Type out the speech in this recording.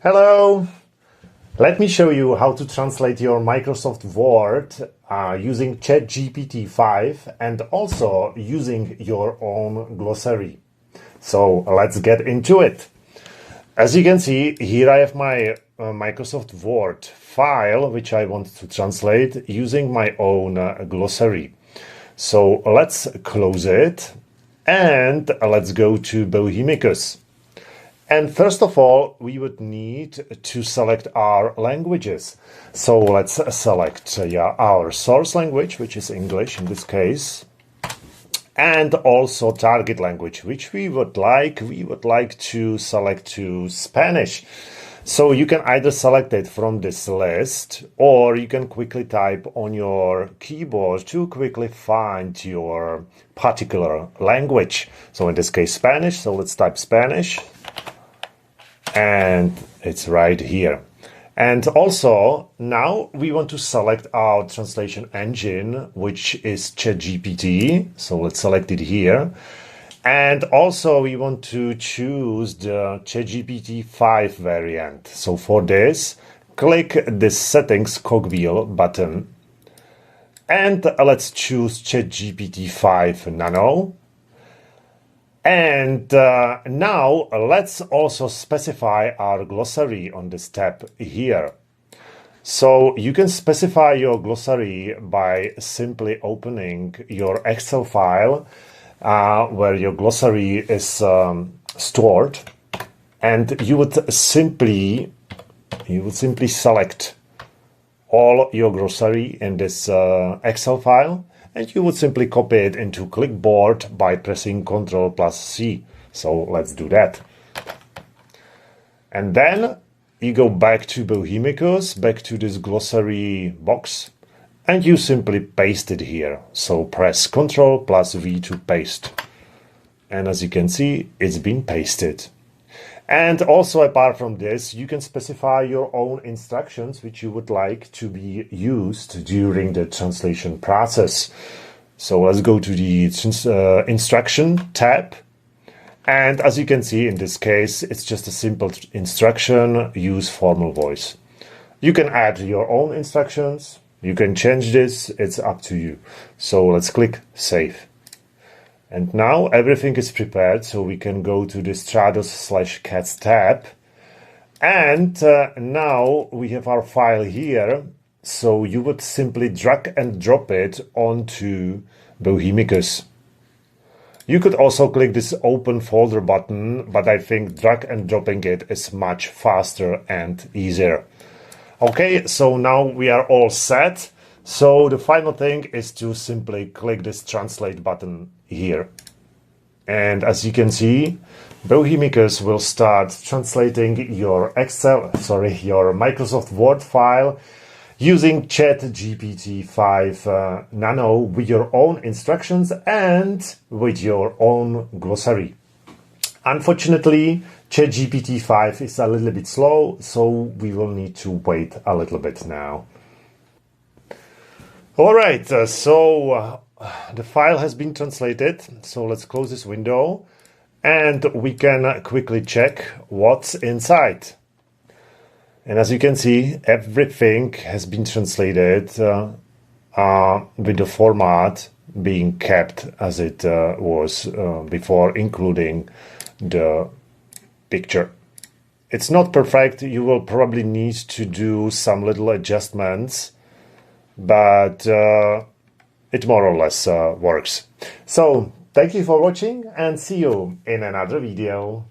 Hello! Let me show you how to translate your Microsoft Word using ChatGPT-5 and also using your own glossary. So let's get into it. As you can see, here I have my Microsoft Word file, which I want to translate using my own glossary. So let's close it and let's go to Bohemicus. And first of all, we would need to select our languages. So let's select our source language, which is English in this case, and also target language, which we would like to select to Spanish. So you can either select it from this list, or you can quickly type on your keyboard to quickly find your particular language. So in this case, Spanish. So let's type Spanish. And it's right here. And also now we want to select our translation engine, which is ChatGPT. So let's select it here. And also we want to choose the ChatGPT-5 variant. So for this, click the settings cogwheel button and let's choose ChatGPT-5 Nano. And now let's also specify our glossary on this tab here. So you can specify your glossary by simply opening your Excel file where your glossary is stored, and you would simply select all your glossary in this Excel file. And you would simply copy it into clipboard by pressing Ctrl+C. So let's do that. And then you go back to Bohemicus, back to this glossary box, and you simply paste it here. So press Ctrl+V to paste. And as you can see, it's been pasted. And also, apart from this, you can specify your own instructions which you would like to be used during the translation process. So let's go to the instruction tab. And as you can see, in this case, it's just a simple instruction, use formal voice. You can add your own instructions. You can change this. It's up to you. So let's click Save. And now everything is prepared, so we can go to the Stratos/Cats tab. And now we have our file here, so you would simply drag and drop it onto Bohemicus. You could also click this Open Folder button, but I think drag and dropping it is much faster and easier. Okay, so now we are all set. So the final thing is to simply click this Translate button here. And as you can see, Bohemicus will start translating your Microsoft Word file using ChatGPT-5 Nano with your own instructions and with your own glossary. Unfortunately, ChatGPT-5 is a little bit slow, so we will need to wait a little bit now. All right, so the file has been translated. So let's close this window and we can quickly check what's inside. And as you can see, everything has been translated with the format being kept as it was before, including the picture. It's not perfect. You will probably need to do some little adjustments, but it more or less works. So thank you for watching and see you in another video.